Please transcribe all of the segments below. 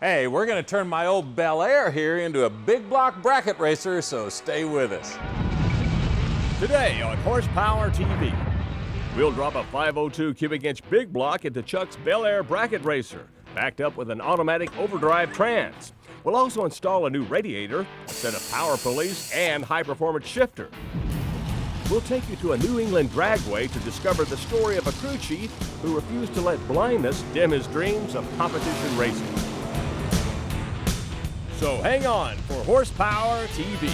Hey, we're going to turn my old Bel Air here into a big block bracket racer, so stay with us. Today on Horsepower TV, we'll drop a 502 cubic inch big block into Chuck's Bel Air bracket racer, backed up with an automatic overdrive trans. We'll also install a new radiator, a set of power pulleys, and high-performance shifter. We'll take you to a New England dragway to discover the story of a crew chief who refused to let blindness dim his dreams of competition racing. So hang on for Horsepower TV.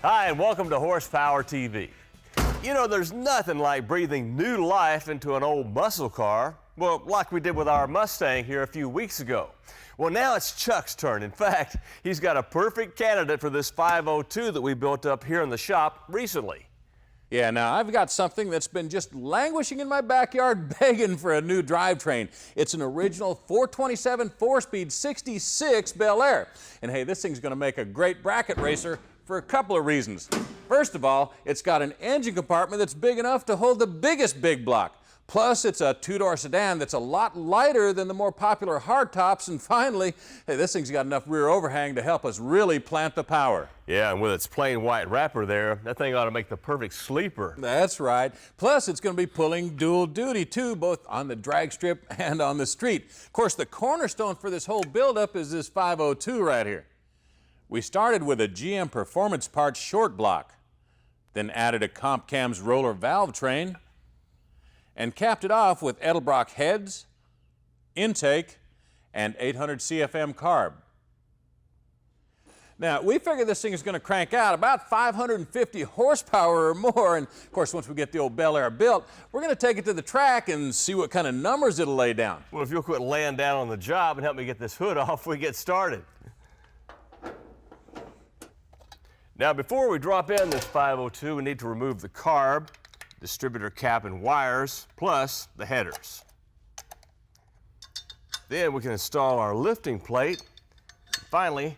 Hi, and welcome to Horsepower TV. You know, there's nothing like breathing new life into an old muscle car. Well, like we did with our Mustang here a few weeks ago. Well, now it's Chuck's turn. In fact, he's got a perfect candidate for this 502 that we built up here in the shop recently. Yeah, now I've got something that's been just languishing in my backyard begging for a new drivetrain. It's an original 427 4-speed 66 Bel Air. And hey, this thing's going to make a great bracket racer for a couple of reasons. First of all, it's got an engine compartment that's big enough to hold the biggest big block. Plus, it's a two-door sedan that's a lot lighter than the more popular hardtops. And finally, hey, this thing's got enough rear overhang to help us really plant the power. Yeah, and with its plain white wrapper there, that thing ought to make the perfect sleeper. That's right. Plus, it's going to be pulling dual duty, too, both on the drag strip and on the street. Of course, the cornerstone for this whole buildup is this 502 right here. We started with a GM Performance Parts short block, then added a Comp Cam's roller valve train, and capped it off with Edelbrock heads, intake, and 800 CFM carb. Now, we figure this thing is going to crank out about 550 horsepower or more, and of course, once we get the old Bel Air built, we're going to take it to the track and see what kind of numbers it'll lay down. Well, if you'll quit laying down on the job and help me get this hood off, we get started. Now, before we drop in this 502, we need to remove the carb, distributor cap and wires, plus the headers. Then we can install our lifting plate, and finally,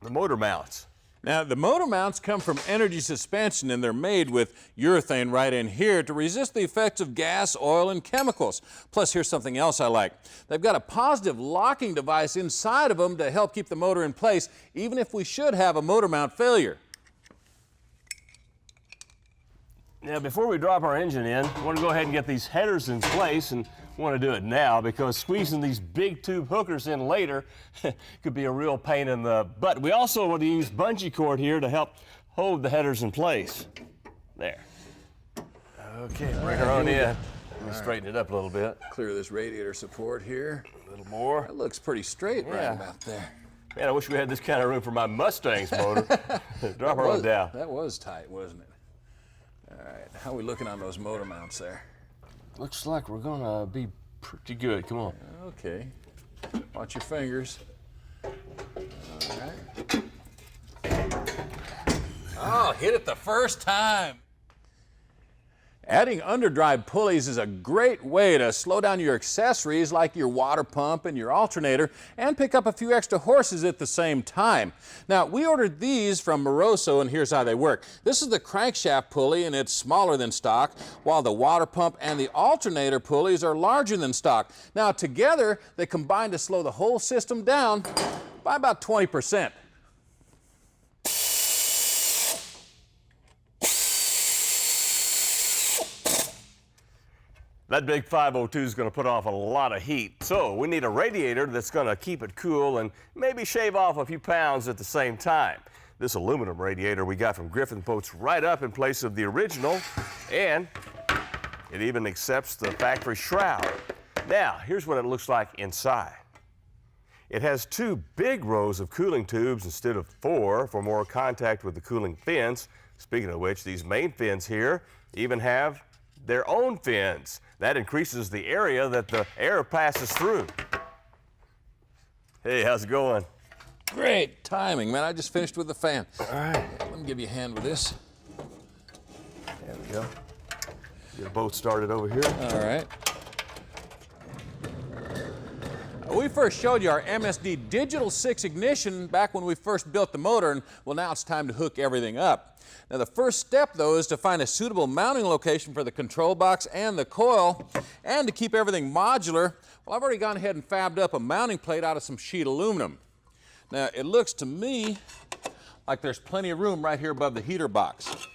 the motor mounts. Now, the motor mounts come from Energy Suspension, and they're made with urethane right in here to resist the effects of gas, oil, and chemicals. Plus, here's something else I like. They've got a positive locking device inside of them to help keep the motor in place, even if we should have a motor mount failure. Now, before we drop our engine in, we want to go ahead and get these headers in place, and we want to do it now because squeezing these big tube hookers in later could be a real pain in the butt. We also want to use bungee cord here to help hold the headers in place. There. Okay, bring her on in. Straighten it up a little bit. Clear this radiator support here. A little more. That looks pretty straight right about there. Man, I wish we had this kind of room for my Mustang's motor. Drop her on down. That was tight, wasn't it? All right, how are we looking on those motor mounts there? Looks like we're gonna be pretty good. Come on. Okay. Watch your fingers. All right. Oh, hit it the first time. Adding underdrive pulleys is a great way to slow down your accessories like your water pump and your alternator and pick up a few extra horses at the same time. Now, we ordered these from Moroso, and here's how they work. This is the crankshaft pulley, and it's smaller than stock, while the water pump and the alternator pulleys are larger than stock. Now, together, they combine to slow the whole system down by about 20%. That big 502 is going to put off a lot of heat, so we need a radiator that's going to keep it cool and maybe shave off a few pounds at the same time. This aluminum radiator we got from Griffin puts right up in place of the original, and it even accepts the factory shroud. Now, here's what it looks like inside. It has 2 big rows of cooling tubes instead of 4 for more contact with the cooling fins. Speaking of which, these main fins here even have their own fins. That increases the area that the air passes through. Hey, how's it going? Great timing, man. I just finished with the fan. All right. Let me give you a hand with this. There we go. Get a boat started over here. All right. We first showed you our MSD Digital 6 ignition back when we first built the motor, and well, now it's time to hook everything up. Now the first step though is to find a suitable mounting location for the control box and the coil, and to keep everything modular, well, I've already gone ahead and fabbed up a mounting plate out of some sheet aluminum. Now it looks to me like there's plenty of room right here above the heater box.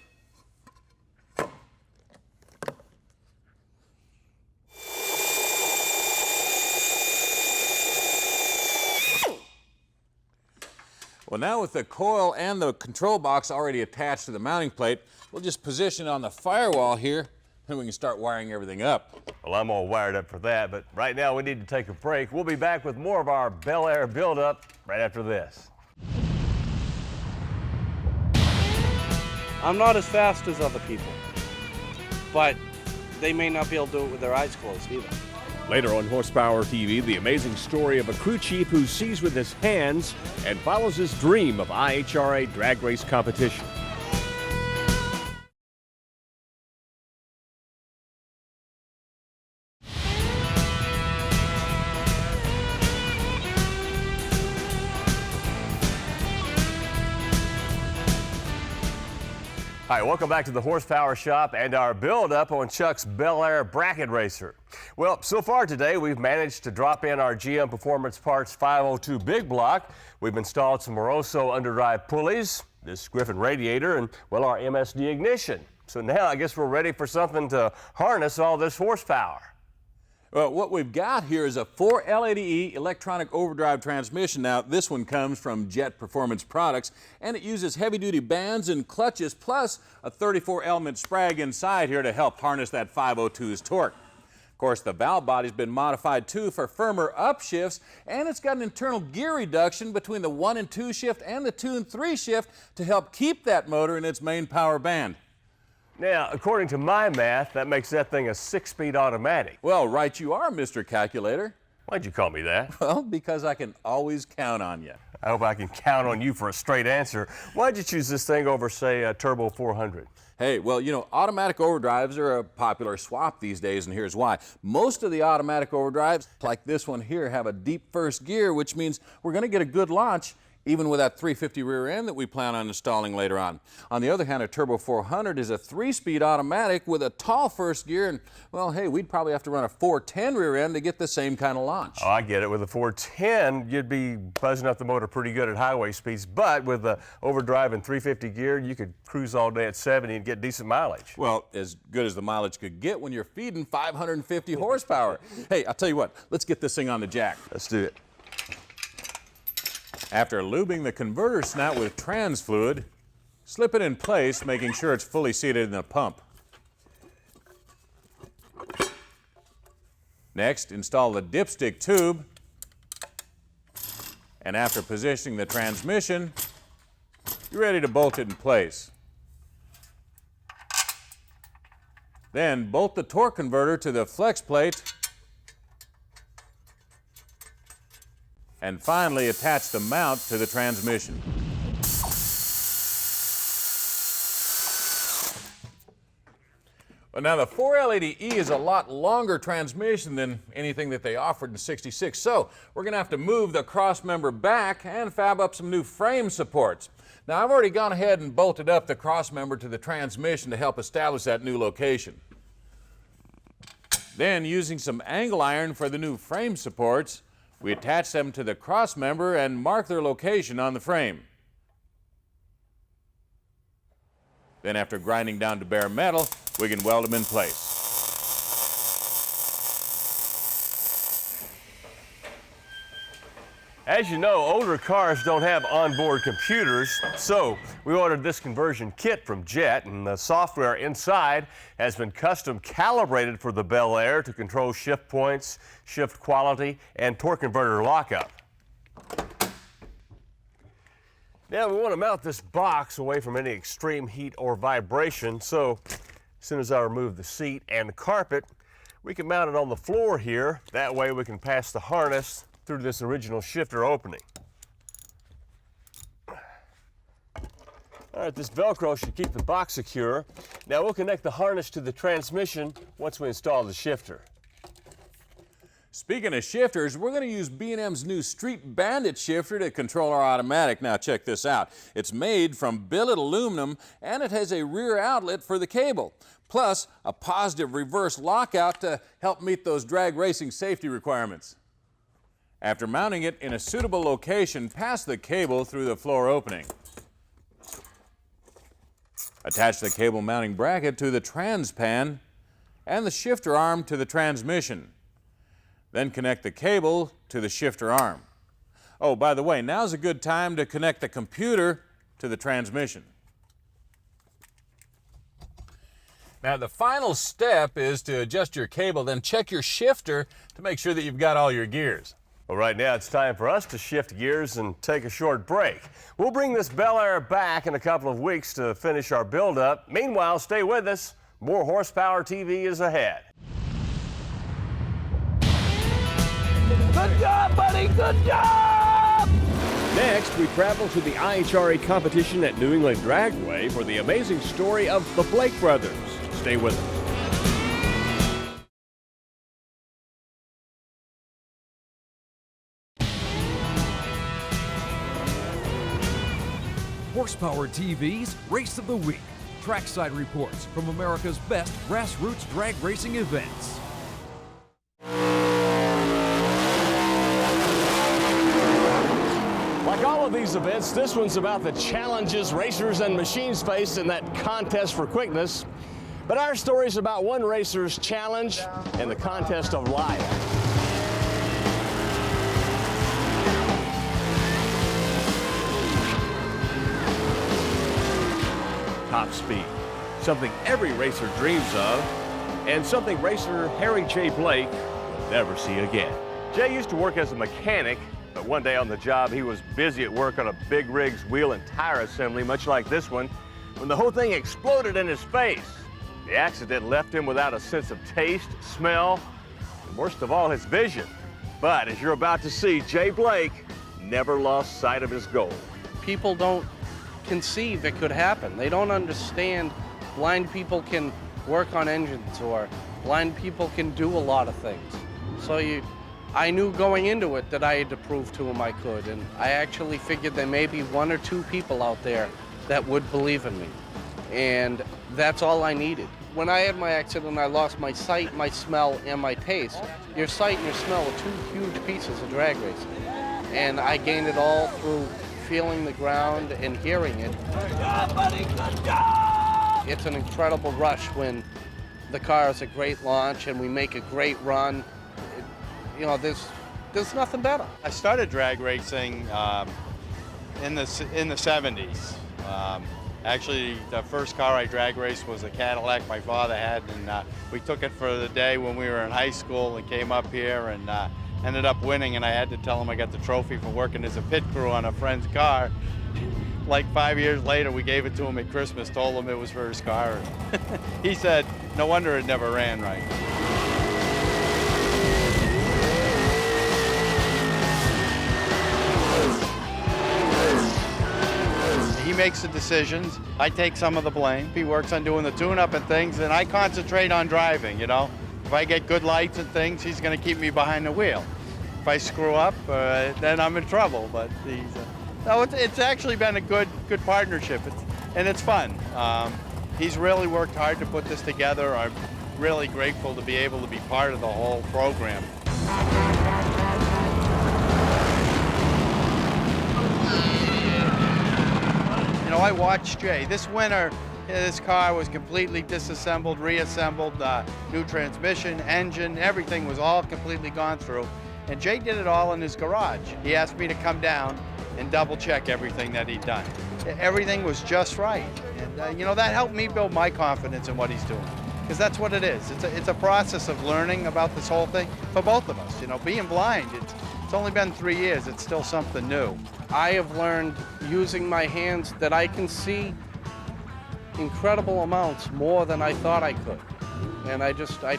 Well, now with the coil and the control box already attached to the mounting plate, we'll just position it on the firewall here, and we can start wiring everything up. Well, I'm all wired up for that, but right now we need to take a break. We'll be back with more of our Bel Air build-up right after this. I'm not as fast as other people, but they may not be able to do it with their eyes closed either. Later on Horsepower TV, the amazing story of a crew chief who sees with his hands and follows his dream of IHRA drag race competition. Hi, welcome back to the Horsepower Shop and our build-up on Chuck's Bel Air bracket racer. Well, so far today we've managed to drop in our GM Performance Parts 502 big block. We've installed some Moroso underdrive pulleys, this Griffin radiator, and well, our MSD ignition. So now I guess we're ready for something to harness all this horsepower. Well, what we've got here is a 4L80E electronic overdrive transmission. Now, this one comes from Jet Performance Products, and it uses heavy-duty bands and clutches, plus a 34-element sprag inside here to help harness that 502's torque. Of course, the valve body's been modified too for firmer upshifts, and it's got an internal gear reduction between the 1 and 2 shift and the 2 and 3 shift to help keep that motor in its main power band. Now, according to my math, that makes that thing a 6-speed automatic. Well, right you are, Mr. Calculator. Why'd you call me that? Well, because I can always count on you. I hope I can count on you for a straight answer. Why'd you choose this thing over, say, a Turbo 400? Hey, well, you know, automatic overdrives are a popular swap these days, and here's why. Most of the automatic overdrives, like this one here, have a deep first gear, which means we're going to get a good launch even with that 350 rear end that we plan on installing later on. On the other hand, a Turbo 400 is a 3-speed automatic with a tall first gear, and, well, hey, we'd probably have to run a 410 rear end to get the same kind of launch. Oh, I get it. With a 410, you'd be buzzing up the motor pretty good at highway speeds, but with the overdrive and 350 gear, you could cruise all day at 70 and get decent mileage. Well, as good as the mileage could get when you're feeding 550 horsepower. Hey, I'll tell you what, let's get this thing on the jack. Let's do it. After lubing the converter snout with trans fluid, slip it in place, making sure it's fully seated in the pump. Next, install the dipstick tube, and after positioning the transmission, you're ready to bolt it in place. Then bolt the torque converter to the flex plate, and finally attach the mount to the transmission. Well, now the 4L80E is a lot longer transmission than anything that they offered in '66, so we're going to have to move the cross member back and fab up some new frame supports. Now I've already gone ahead and bolted up the cross member to the transmission to help establish that new location. Then, using some angle iron for the new frame supports, we attach them to the cross member and mark their location on the frame. Then, after grinding down to bare metal, we can weld them in place. As you know, older cars don't have onboard computers, so we ordered this conversion kit from Jet, and the software inside has been custom calibrated for the Bel Air to control shift points, shift quality, and torque converter lockup. Now we want to mount this box away from any extreme heat or vibration, so as soon as I remove the seat and the carpet, we can mount it on the floor here. That way we can pass the harness through this original shifter opening. All right, this Velcro should keep the box secure. Now we'll connect the harness to the transmission once we install the shifter. Speaking of shifters, we're going to use B&M's new Street Bandit shifter to control our automatic. Now check this out. It's made from billet aluminum and it has a rear outlet for the cable, plus a positive reverse lockout to help meet those drag racing safety requirements. After mounting it in a suitable location, pass the cable through the floor opening. Attach the cable mounting bracket to the transpan and the shifter arm to the transmission. Then connect the cable to the shifter arm. Oh, by the way, now's a good time to connect the computer to the transmission. Now, the final step is to adjust your cable, then check your shifter to make sure that you've got all your gears. Well, right now it's time for us to shift gears and take a short break. We'll bring this Bel Air back in a couple of weeks to finish our build-up. Meanwhile, stay with us. More Horsepower TV is ahead. Good job, buddy, good job! Next, we travel to the IHRA competition at New England Dragway for the amazing story of the Blake brothers. Stay with us. Horsepower TV's Race of the Week. Trackside reports from America's best grassroots drag racing events. Like all of these events, this one's about the challenges racers and machines face in that contest for quickness. But our story's about one racer's challenge and the contest of life. Top speed, something every racer dreams of, and something racer Harry J. Blake will never see again. Jay used to work as a mechanic, but one day on the job he was busy at work on a big rig's wheel and tire assembly, much like this one, when the whole thing exploded in his face. The accident left him without a sense of taste, smell, and worst of all, his vision. But as you're about to see, Jay Blake never lost sight of his goal. People don't conceive it could happen. They don't understand blind people can work on engines, or blind people can do a lot of things. So I knew going into it that I had to prove to them I could, and I actually figured there may be one or two people out there that would believe in me, and that's all I needed. When I had my accident, I lost my sight, my smell, and my taste. Your sight and your smell are two huge pieces of drag racing, and I gained it all through feeling the ground and hearing it. Good job, buddy, good job! It's an incredible rush when the car is a great launch and we make a great run. There's nothing better. I started drag racing in the 70s. Actually, the first car I drag raced was a Cadillac my father had, and we took it for the day when we were in high school and came up here and ended up winning, and I had to tell him I got the trophy for working as a pit crew on a friend's car. Like 5 years later, we gave it to him at Christmas, told him it was for his car. He said, no wonder it never ran right. He makes the decisions. I take some of the blame. He works on doing the tune-up and things, and I concentrate on driving, you know. If I get good lights and things, he's going to keep me behind the wheel. If I screw up, then I'm in trouble. But it's actually been a good partnership, and it's fun. He's really worked hard to put this together. I'm really grateful to be able to be part of the whole program. You know, I watched Jay. This winter, this car was completely disassembled, reassembled, new transmission, engine, everything was all completely gone through. And Jay did it all in his garage. He asked me to come down and double check everything that he'd done. Everything was just right. And that helped me build my confidence in what he's doing. Because that's what it is. It's a process of learning about this whole thing for both of us. You know, being blind, it's only been 3 years, it's still something new. I have learned using my hands that I can see incredible amounts more than I thought I could. And I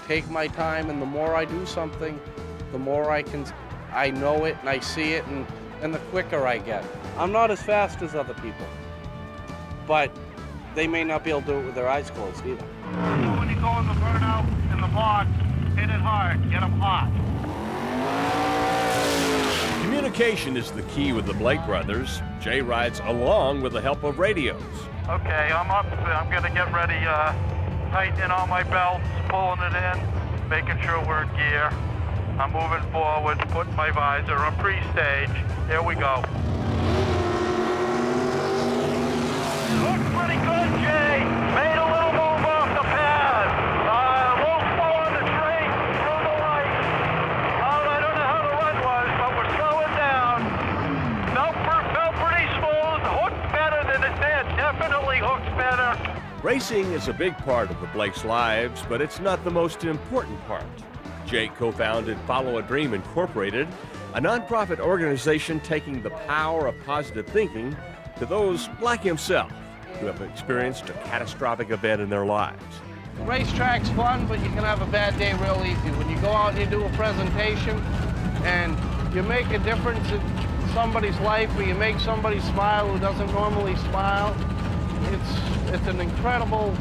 take my time, and the more I do something, the more I know it and I see it, and the quicker I get. I'm not as fast as other people, but they may not be able to do it with their eyes closed either. When you go in the burnout in the box, hit it hard, get them hot. Communication is the key with the Blake brothers. Jay rides along with the help of radios. Okay, I'm up. I'm gonna get ready, tightening all my belts, pulling it in, making sure we're in gear. I'm moving forward, putting my visor on pre-stage. Here we go. Looks pretty good, Jay. Made a little move off the pad. A little slow on the straight, through the light. I don't know how the run was, but we're slowing down. Felt pretty smooth. Hooked better than it did. Definitely hooked better. Racing is a big part of the Blakes' lives, but it's not the most important part. Jake co-founded Follow a Dream Incorporated, a nonprofit organization taking the power of positive thinking to those like himself who have experienced a catastrophic event in their lives. Racetrack's fun, but you can have a bad day real easy. When you go out and you do a presentation and you make a difference in somebody's life, or you make somebody smile who doesn't normally smile, it's an incredible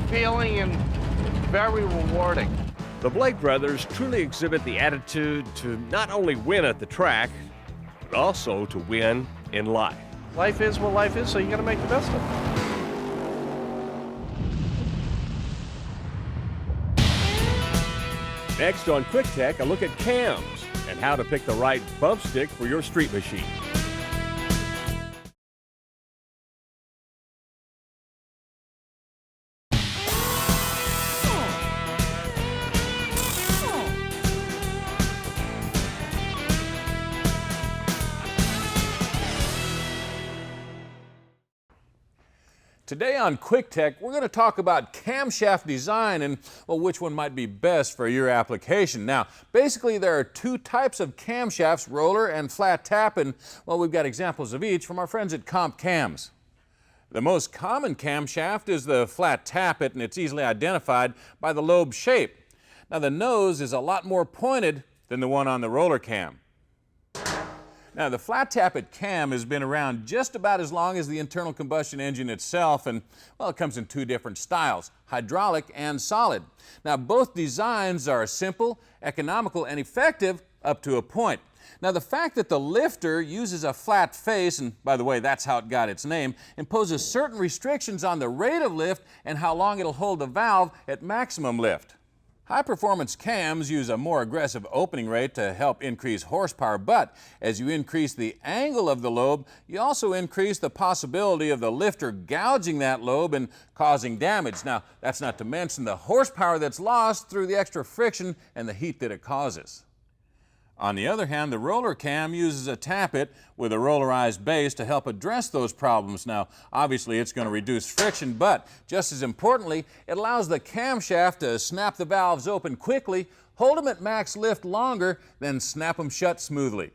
feeling and very rewarding. The Blake brothers truly exhibit the attitude to not only win at the track, but also to win in life. Life is what life is, so you gotta make the best of it. Next on Quick Tech, a look at cams and how to pick the right bump stick for your street machine. Today on Quick Tech, we're going to talk about camshaft design and, well, which one might be best for your application. Now, basically there are two types of camshafts, roller and flat tap, and, well, we've got examples of each from our friends at Comp Cams. The most common camshaft is the flat tappet, and it's easily identified by the lobe shape. Now, the nose is a lot more pointed than the one on the roller cam. Now, the flat tappet cam has been around just about as long as the internal combustion engine itself, and, well, it comes in two different styles, hydraulic and solid. Now, both designs are simple, economical, and effective up to a point. Now, the fact that the lifter uses a flat face, and by the way, that's how it got its name, imposes certain restrictions on the rate of lift and how long it'll hold the valve at maximum lift. High-performance cams use a more aggressive opening rate to help increase horsepower, but as you increase the angle of the lobe, you also increase the possibility of the lifter gouging that lobe and causing damage. Now, that's not to mention the horsepower that's lost through the extra friction and the heat that it causes. On the other hand, the roller cam uses a tappet with a rollerized base to help address those problems. Now, obviously it's going to reduce friction, but just as importantly, it allows the camshaft to snap the valves open quickly, hold them at max lift longer, then snap them shut smoothly.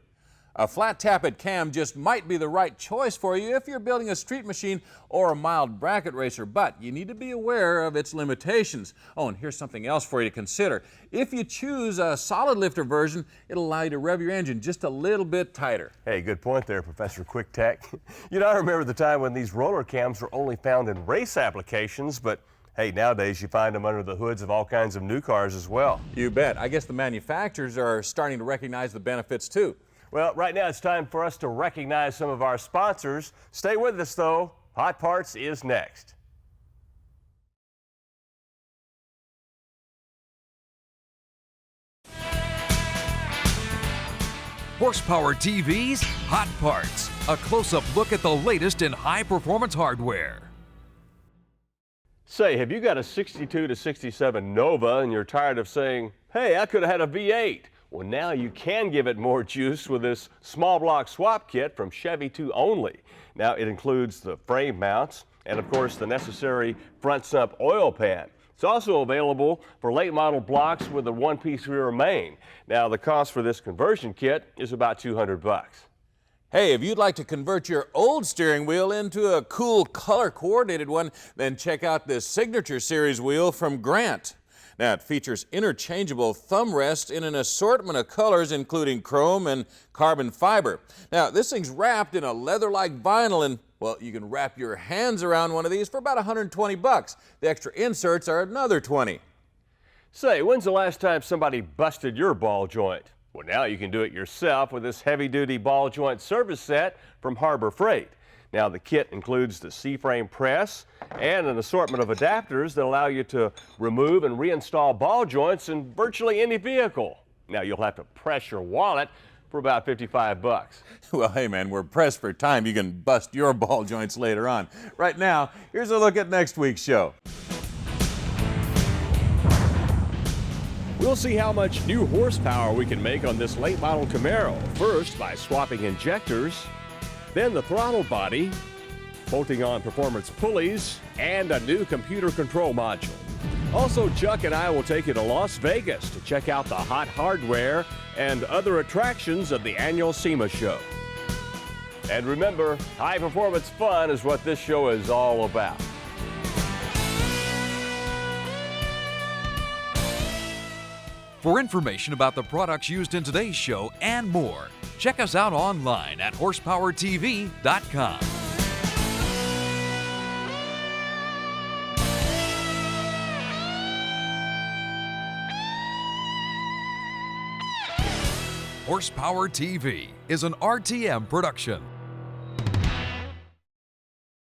A flat tappet cam just might be the right choice for you if you're building a street machine or a mild bracket racer, but you need to be aware of its limitations. Oh, and here's something else for you to consider. If you choose a solid lifter version, it'll allow you to rev your engine just a little bit tighter. Hey, good point there, Professor Quick Tech. You know, I remember the time when these roller cams were only found in race applications, but hey, nowadays you find them under the hoods of all kinds of new cars as well. You bet. I guess the manufacturers are starting to recognize the benefits too. Well, right now it's time for us to recognize some of our sponsors. Stay with us, though. Hot Parts is next. Horsepower TV's Hot Parts, a close-up look at the latest in high-performance hardware. Say, have you got a 62 to 67 Nova and you're tired of saying, hey, I could have had a V8? Well, now you can give it more juice with this small block swap kit from Chevy 2 Only. Now, it includes the frame mounts and, of course, the necessary front sump oil pan. It's also available for late model blocks with a one-piece rear main. Now, the cost for this conversion kit is about $200. Hey, if you'd like to convert your old steering wheel into a cool color-coordinated one, then check out this Signature Series wheel from Grant. Now, it features interchangeable thumb rests in an assortment of colors, including chrome and carbon fiber. Now, this thing's wrapped in a leather-like vinyl, and, well, you can wrap your hands around one of these for about $120. The extra inserts are another $20. Say, when's the last time somebody busted your ball joint? Well, now you can do it yourself with this heavy-duty ball joint service set from Harbor Freight. Now, the kit includes the C-frame press and an assortment of adapters that allow you to remove and reinstall ball joints in virtually any vehicle. Now, you'll have to press your wallet for about 55 bucks. Well, hey man, we're pressed for time. You can bust your ball joints later on. Right now, here's a look at next week's show. We'll see how much new horsepower we can make on this late model Camaro. First, by swapping injectors, then the throttle body, bolting on performance pulleys, and a new computer control module. Also, Chuck and I will take you to Las Vegas to check out the hot hardware and other attractions of the annual SEMA show. And remember, high performance fun is what this show is all about. For information about the products used in today's show and more, check us out online at horsepowertv.com. Horsepower TV is an RTM production.